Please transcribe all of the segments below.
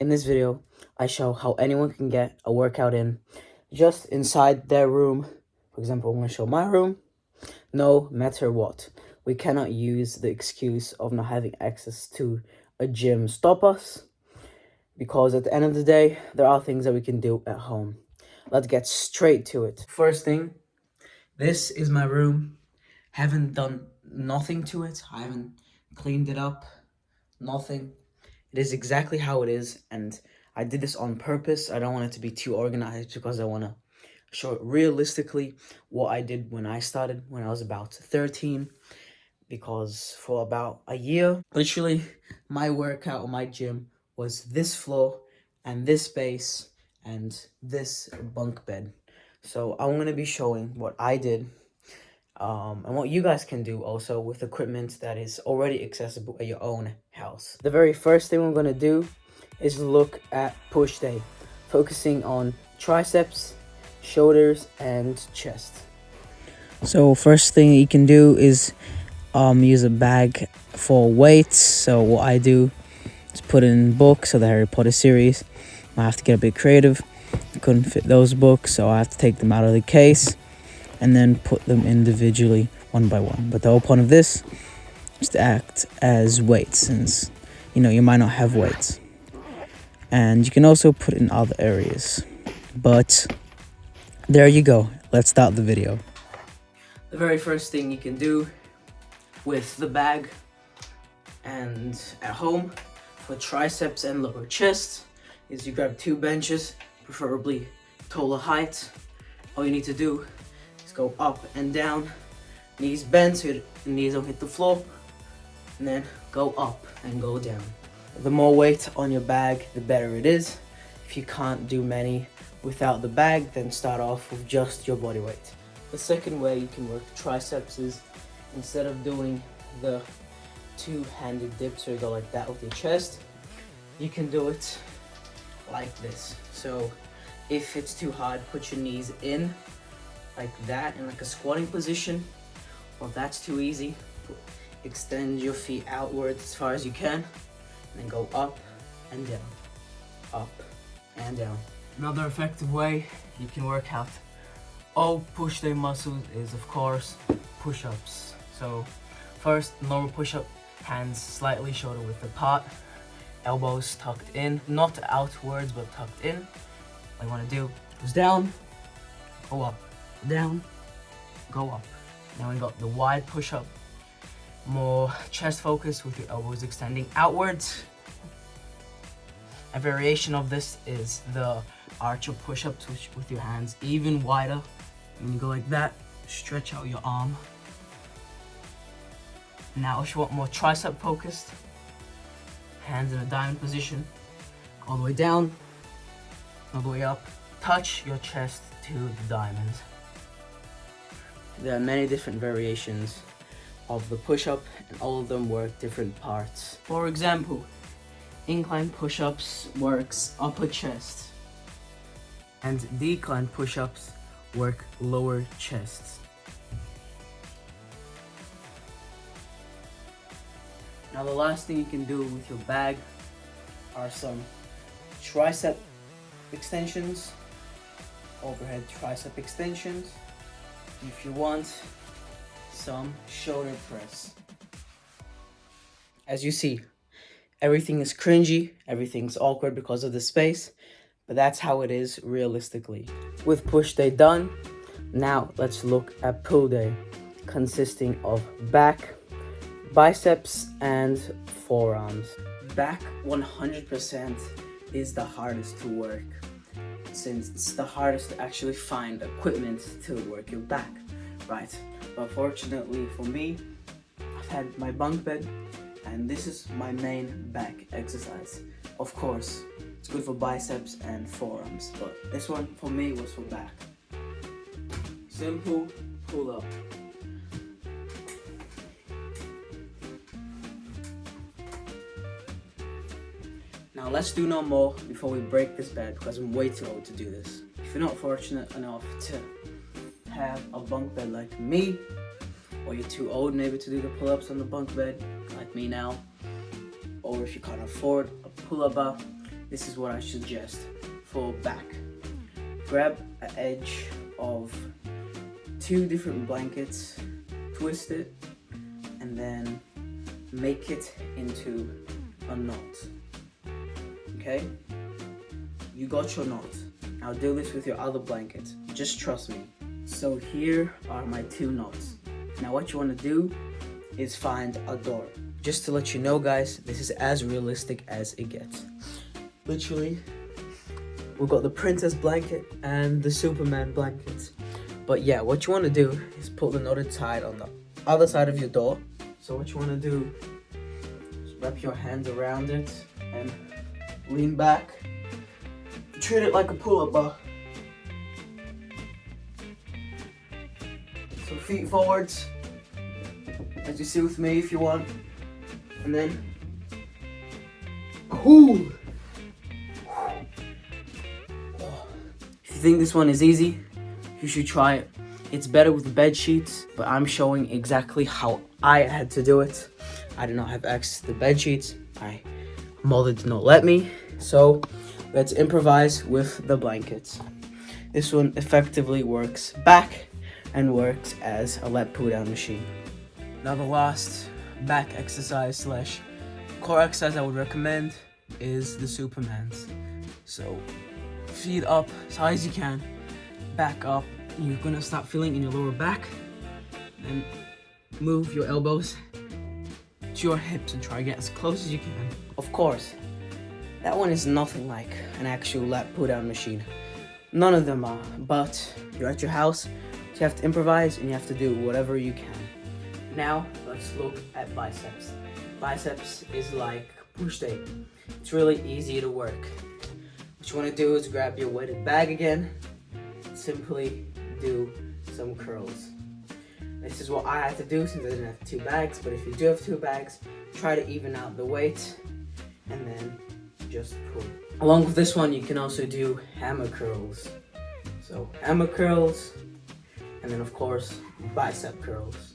In this video, I show how anyone can get a workout in just inside their room. For example, I'm going to show my room. No matter what, we cannot use the excuse of not having access to a gym stop us, because at the end of the day, there are things that we can do at home. Let's get straight to it. First thing, this is my room. Haven't done nothing to it. I haven't cleaned it up. Nothing. It is exactly how it is, and I did this on purpose. I don't want it to be too organized because I want to show realistically what I did when I started when I was about 13, because for about a year, literally, my workout or my gym was this floor and this space and this bunk bed. So I'm going to be showing what I did, and what you guys can do also with equipment that is already accessible at your own house. The very first thing we're going to do is look at push day, focusing on triceps, shoulders, and chest. So first thing you can do is use a bag for weights. So what I do is put in books of the Harry Potter series. I have to get a bit creative. I couldn't fit those books, so I have to take them out of the case and then put them individually one by one. But the whole point of this is to act as weights, since you might not have weights. And you can also put it in other areas. But there you go. Let's start the video. The very first thing you can do with the bag and at home for triceps and lower chest is you grab 2 benches, preferably taller height. All you need to do is go up and down, knees bent so your knees don't hit the floor, and then go up and go down. The more weight on your bag, the better it is. If you can't do many without the bag, then start off with just your body weight. The second way you can work triceps is, instead of doing the 2-handed dip, so you go like that with your chest, you can do it like this. So if it's too hard, put your knees in like that in like a squatting position. Or if that's too easy, extend your feet outwards as far as you can, and then go up and down, up and down. Another effective way you can work out all push day muscles is, of course, push-ups. So first, normal push-up, hands slightly shoulder width apart, elbows tucked in, not outwards but tucked in. What you want to do is down, go up, down, go up. Now we got the wide push-up, more chest focus with your elbows extending outwards. A variation of this is the archer push-ups with your hands even wider. And you go like that, stretch out your arm. Now if you want more tricep focused, hands in a diamond position, all the way down, all the way up, touch your chest to the diamond. There are many different variations of the push-up, and all of them work different parts. For example, incline push-ups works upper chest, and decline push-ups work lower chest. Now the last thing you can do with your bag are some tricep extensions, overhead tricep extensions. If you want, some shoulder press. As you see, everything is cringy, everything's awkward because of the space, but that's how it is realistically. With push day done, now let's look at pull day, consisting of back, biceps, and forearms. Back 100% is the hardest to work, since it's the hardest to actually find equipment to work your back, right? But fortunately for me, I've had my bunk bed, and this is my main back exercise. Of course, it's good for biceps and forearms, but this one for me was for back. Simple pull up. Now let's do no more before we break this bed, because I'm way too old to do this. If you're not fortunate enough to have a bunk bed like me, or you're too old maybe to do the pull-ups on the bunk bed like me now, or if you can't afford a pull-up bar, this is what I suggest for back. Grab an edge of 2 different blankets, twist it, and then make it into a knot. Okay? You got your knot. Now do this with your other blanket. Just trust me. So here are my 2 knots. Now what you want to do is find a door. Just to let you know, guys, this is as realistic as it gets. Literally, we've got the princess blanket and the Superman blanket. But yeah, what you want to do is put the knotted side on the other side of your door. So what you want to do is wrap your hands around it and lean back. Treat it like a pull-up bar. So feet forwards, as you see with me if you want. And then, ooh. If you think this one is easy, you should try it. It's better with bed sheets, but I'm showing exactly how I had to do it. I did not have access to the bed sheets. My mother did not let me. So let's improvise with the blankets. This one effectively works back and works as a lat pull down machine. Now the last back exercise slash core exercise I would recommend is the Supermans. So feet up as high as you can, back up. You're gonna start feeling in your lower back, and move your elbows to your hips and try to get as close as you can. Of course, that one is nothing like an actual lat pull down machine. None of them are, but you're at your house, so you have to improvise and you have to do whatever you can. Now, let's look at biceps. Biceps is like push day. It's really easy to work. What you want to do is grab your weighted bag again, simply do some curls. This is what I had to do since I didn't have 2 bags, but if you do have 2 bags, try to even out the weight and then just pull. Along with this one, you can also do hammer curls. So hammer curls, and then of course, bicep curls.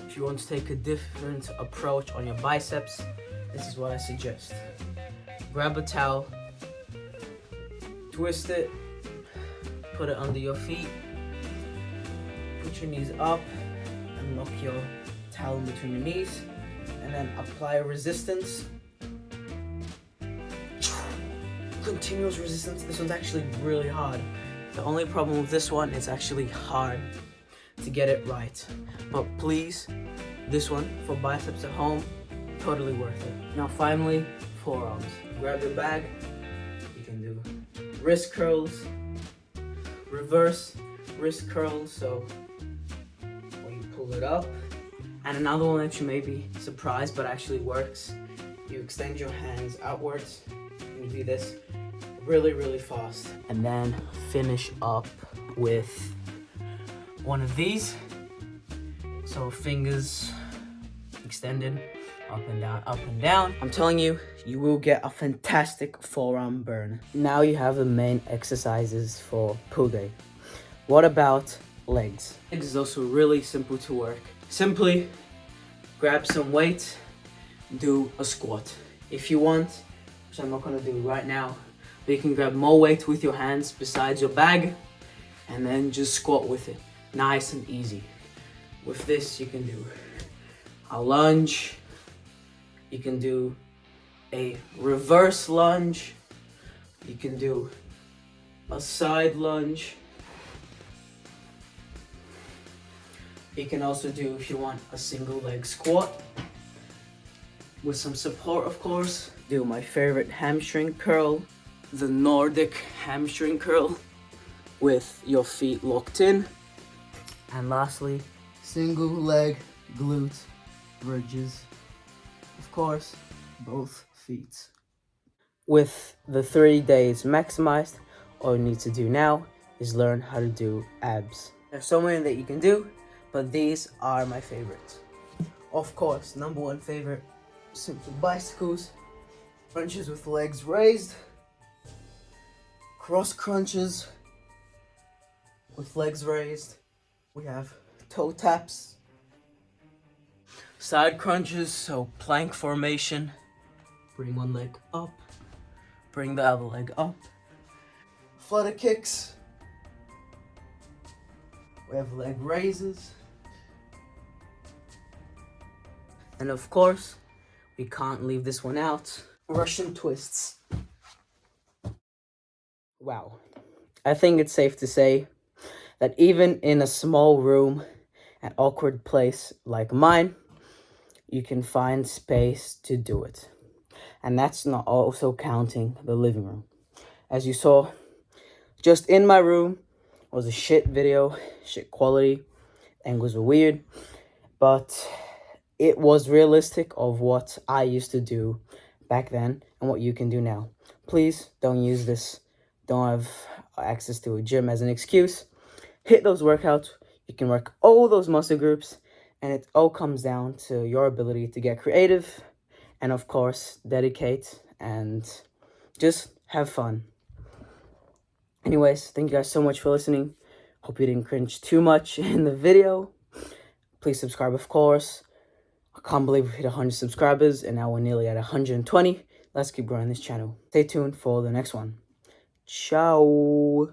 If you want to take a different approach on your biceps, this is what I suggest. Grab a towel, twist it, put it under your feet, put your knees up, and lock your towel in between your knees, and then apply resistance. Continuous resistance. This one's actually really hard. The only problem with this one is actually hard to get it right. But please, this one for biceps at home, totally worth it. Now finally, forearms. Grab your bag. You can do wrist curls, reverse wrist curls, so when you pull it up. And another one that you may be surprised but actually works, you extend your hands outwards and you do this really fast, and then finish up with one of these. So fingers extended, up and down, up and down. I'm telling you, you will get a fantastic forearm burn. Now you have the main exercises for pull day. What about legs? Legs is also really simple to work. Simply grab some weight, do a squat. If you want, which I'm not gonna do right now, but you can grab more weight with your hands besides your bag and then just squat with it. Nice and easy. With this, you can do a lunge, you can do a reverse lunge, you can do a side lunge. You can also do, if you want, a single leg squat with some support, of course. Do my favorite hamstring curl, the Nordic hamstring curl with your feet locked in. And lastly, single leg glute bridges. Of course, both feet. With the 30 days maximized, all you need to do now is learn how to do abs. There's so many that you can do, but these are my favorites. Of course, number 1 favorite, simple bicycles, crunches with legs raised, cross crunches with legs raised. We have toe taps, side crunches, so plank formation. Bring one leg up, bring the other leg up. Flutter kicks. We have leg raises. And of course, we can't leave this one out. Russian twists. Wow. I think it's safe to say that even in a small room, an awkward place like mine, you can find space to do it. And that's not also counting the living room. As you saw, just in my room was a shit video, shit quality, angles were weird, but it was realistic of what I used to do back then and what you can do now. Please don't use this, don't have access to a gym as an excuse. Hit those workouts. You can work all those muscle groups, and it all comes down to your ability to get creative and, of course, dedicate and just have fun. Anyways, thank you guys so much for listening. Hope you didn't cringe too much in the video. Please subscribe, of course. I can't believe we hit 100 subscribers, and now we're nearly at 120. Let's keep growing this channel. Stay tuned for the next one. Ciao.